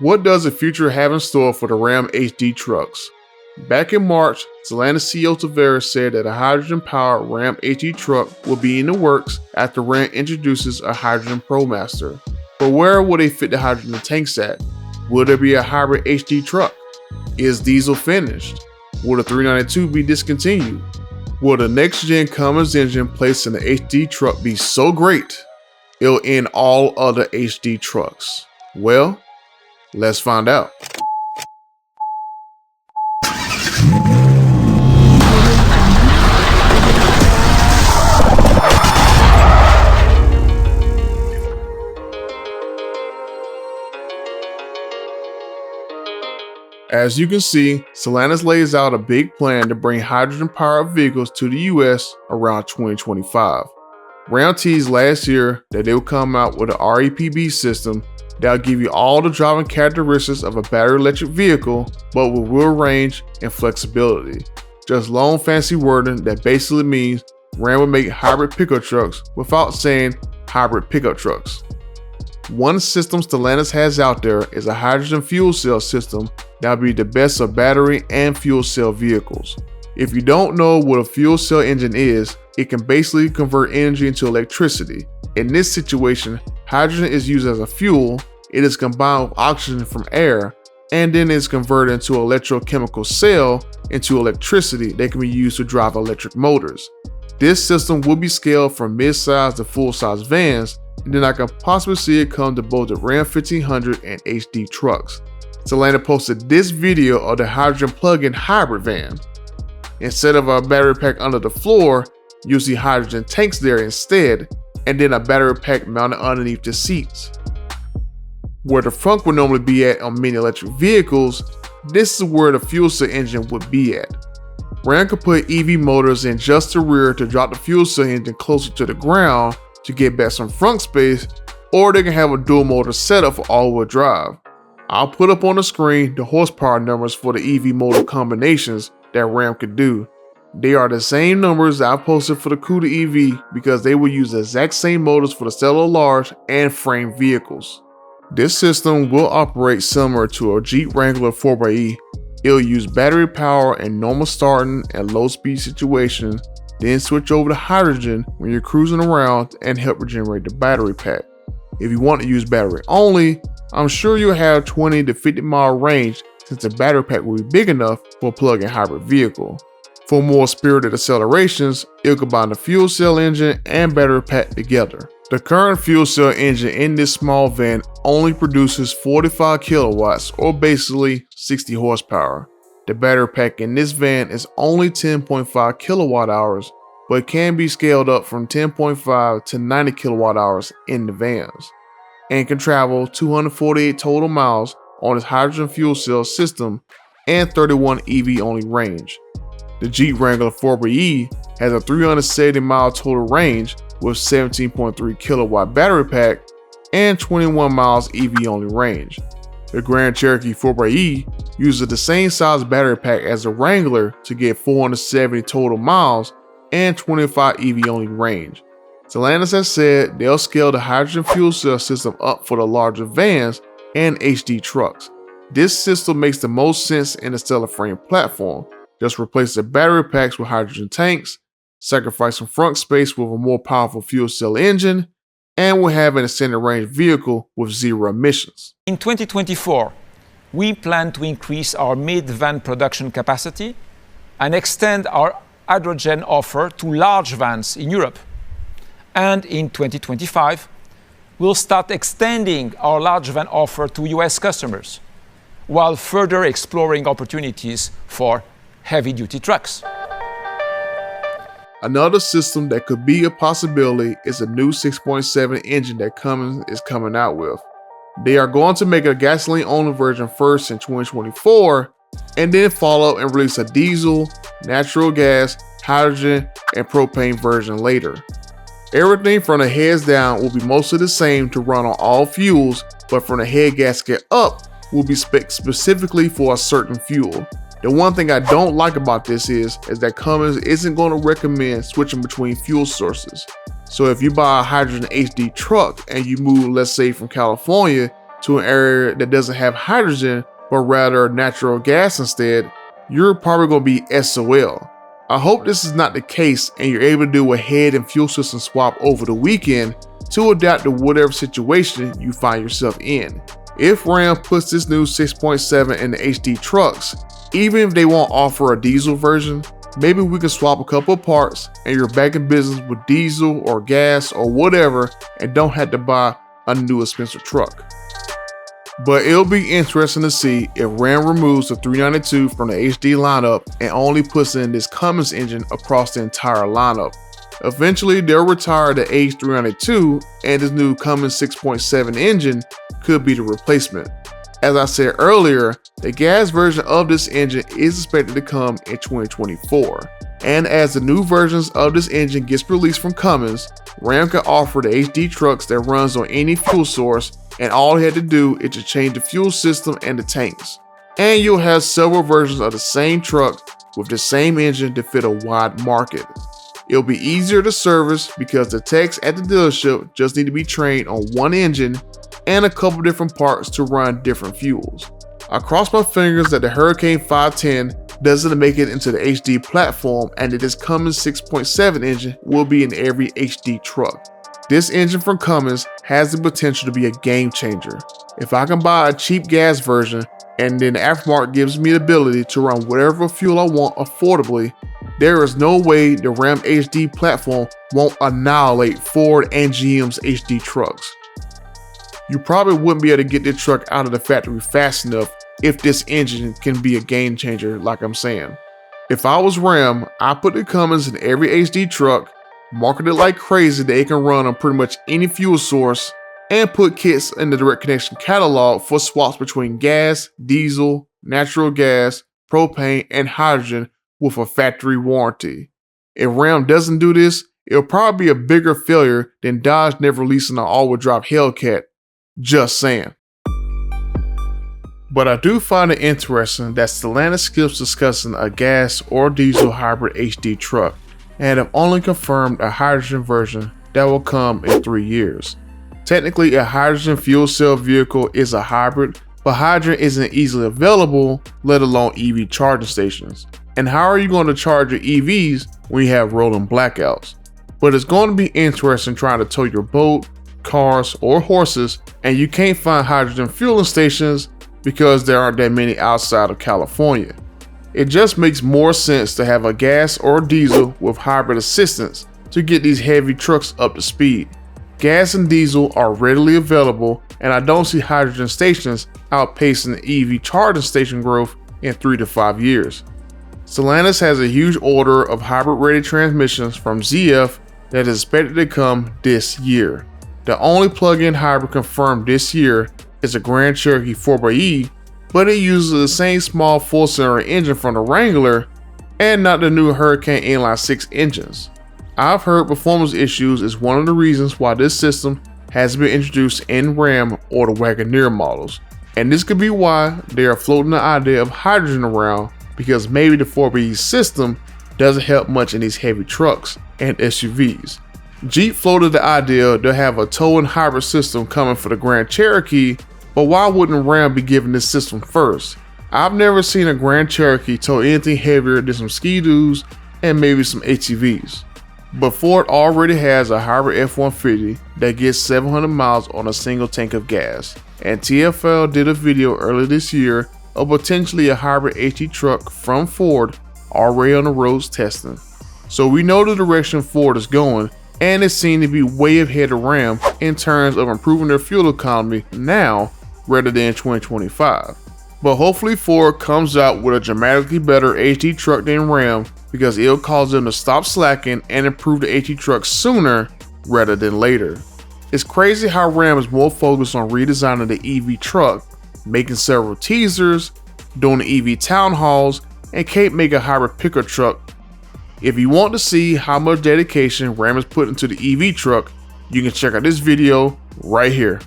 What does the future have in store for the Ram HD trucks? Back in March, Stellantis CEO Tavares said that a hydrogen-powered Ram HD truck will be in the works after Ram introduces a hydrogen Promaster. But where will they fit the hydrogen tanks at? Will there be a hybrid HD truck? Is diesel finished? Will the 392 be discontinued? Will the next-gen Cummins engine placed in the HD truck be so great, it'll end all other HD trucks? Well, let's find out. As you can see, Stellantis lays out a big plan to bring hydrogen-powered vehicles to the US around 2025. Ram teased last year that they will come out with an REPB system that will give you all the driving characteristics of a battery electric vehicle, but with real range and flexibility. Just long fancy wording that basically means Ram will make hybrid pickup trucks without saying hybrid pickup trucks. One system Stellantis has out there is a hydrogen fuel cell system that will be the best of battery and fuel cell vehicles. If you don't know what a fuel cell engine is, it can basically convert energy into electricity. In this situation, hydrogen is used as a fuel, it is combined with oxygen from air, and then is converted into an electrochemical cell into electricity that can be used to drive electric motors. This system will be scaled from mid-size to full-size vans, and then I can possibly see it come to both the Ram 1500 and HD trucks. Stellantis posted this video of the hydrogen plug-in hybrid van. Instead of a battery pack under the floor, you'll see hydrogen tanks there instead, and then a battery pack mounted underneath the seats. Where the front would normally be at on many electric vehicles, this is where the fuel cell engine would be at. Ram could put EV motors in just the rear to drop the fuel cell engine closer to the ground to get back some front space, or they can have a dual motor setup for all-wheel drive. I'll put up on the screen the horsepower numbers for the EV motor combinations that Ram could do. They are the same numbers that I posted for the Cuda EV because they will use the exact same motors for the STLA Large and Frame vehicles. This system will operate similar to a Jeep Wrangler 4xe. It'll use battery power in normal starting and low speed situations, then switch over to hydrogen when you're cruising around and help regenerate the battery pack. If you want to use battery only, I'm sure you'll have 20 to 50 mile range since the battery pack will be big enough for a plug-in hybrid vehicle. For more spirited accelerations, it'll combine the fuel cell engine and battery pack together. The current fuel cell engine in this small van only produces 45 kilowatts or basically 60 horsepower. The battery pack in this van is only 10.5 kilowatt hours, but it can be scaled up from 10.5 to 90 kilowatt hours in the vans, and can travel 248 total miles on its hydrogen fuel cell system and 31 EV only range. The Jeep Wrangler 4xe has a 370 mile total range with 17.3 kilowatt battery pack and 21 miles EV only range. The Grand Cherokee 4xe uses the same size battery pack as the Wrangler to get 470 total miles and 25 EV only range. Stellantis has said they'll scale the hydrogen fuel cell system up for the larger vans and HD trucks. This system makes the most sense in the STLA Frame platform. Just replace the battery packs with hydrogen tanks, sacrifice some front space with a more powerful fuel cell engine, and we'll have an extended range vehicle with zero emissions. In 2024, we plan to increase our mid-van production capacity and extend our hydrogen offer to large vans in Europe. And in 2025, we'll start extending our large van offer to US customers, while further exploring opportunities for heavy-duty trucks. Another system that could be a possibility is a new 6.7 engine that Cummins is coming out with. They are going to make a gasoline-only version first in 2024, and then follow and release a diesel, natural gas, hydrogen, and propane version later. Everything from the heads down will be mostly the same to run on all fuels, but from the head gasket up will be spec'd specifically for a certain fuel. The one thing I don't like about this is that Cummins isn't going to recommend switching between fuel sources. So if you buy a hydrogen HD truck and you move, let's say, from California to an area that doesn't have hydrogen but rather natural gas instead, you're probably going to be SOL. I hope this is not the case and you're able to do a head and fuel system swap over the weekend to adapt to whatever situation you find yourself in. If Ram puts this new 6.7 in the HD trucks, even if they won't offer a diesel version, maybe we can swap a couple of parts and you're back in business with diesel or gas or whatever and don't have to buy a new expensive truck. But it'll be interesting to see if Ram removes the 392 from the HD lineup and only puts in this Cummins engine across the entire lineup. Eventually, they'll retire the H392 and this new Cummins 6.7 engine could be the replacement. As I said earlier, the gas version of this engine is expected to come in 2024. And as the new versions of this engine gets released from Cummins, Ram can offer the HD trucks that runs on any fuel source, and all they had to do is to change the fuel system and the tanks. And you'll have several versions of the same truck with the same engine to fit a wide market. It'll be easier to service because the techs at the dealership just need to be trained on one engine and a couple different parts to run different fuels. I cross my fingers that the Hurricane 510 doesn't make it into the HD platform and that this Cummins 6.7 engine will be in every HD truck. This engine from Cummins has the potential to be a game changer. If I can buy a cheap gas version and then the aftermarket gives me the ability to run whatever fuel I want affordably, there is no way the Ram HD platform won't annihilate Ford and GM's HD trucks. You probably wouldn't be able to get this truck out of the factory fast enough if this engine can be a game changer like I'm saying. If I was Ram, I'd put the Cummins in every HD truck, market it like crazy that it can run on pretty much any fuel source, and put kits in the direct connection catalog for swaps between gas, diesel, natural gas, propane, and hydrogen with a factory warranty. If Ram doesn't do this, it'll probably be a bigger failure than Dodge never releasing an all-wheel drive Hellcat. Just saying. But I do find it interesting that Stellantis skips discussing a gas or diesel hybrid HD truck and have only confirmed a hydrogen version that will come in 3 years. Technically, a hydrogen fuel cell vehicle is a hybrid, but hydrogen isn't easily available, let alone EV charging stations. And how are you going to charge your EVs when you have rolling blackouts? But it's going to be interesting trying to tow your boat, cars, or horses, and you can't find hydrogen fueling stations because there aren't that many outside of California. It just makes more sense to have a gas or diesel with hybrid assistance to get these heavy trucks up to speed. Gas and diesel are readily available, and I don't see hydrogen stations outpacing the EV charging station growth in 3 to 5 years. Stellantis has a huge order of hybrid-ready transmissions from ZF that is expected to come this year. The only plug-in hybrid confirmed this year is a Grand Cherokee 4xE, but it uses the same small 4-cylinder engine from the Wrangler and not the new Hurricane inline 6 engines. I've heard performance issues is one of the reasons why this system hasn't been introduced in Ram or the Wagoneer models, and this could be why they are floating the idea of hydrogen around, because maybe the 4xE system doesn't help much in these heavy trucks and SUVs. Jeep floated the idea to have a tow-in hybrid system coming for the Grand Cherokee, but why wouldn't Ram be given this system first? I've never seen a Grand Cherokee tow anything heavier than some Ski-Doos and maybe some ATVs. But Ford already has a hybrid F-150 that gets 700 miles on a single tank of gas, and TfL did a video earlier this year of potentially a hybrid HD truck from Ford already on the roads testing. So we know the direction Ford is going, and it seemed to be way ahead of Ram in terms of improving their fuel economy now rather than 2025. But hopefully Ford comes out with a dramatically better HD truck than Ram, because it'll cause them to stop slacking and improve the HD truck sooner rather than later. It's crazy how Ram is more focused on redesigning the EV truck, making several teasers, doing the EV town halls, and can't make a hybrid pickup truck. If you want to see how much dedication Ram has put into the EV truck, you can check out this video right here.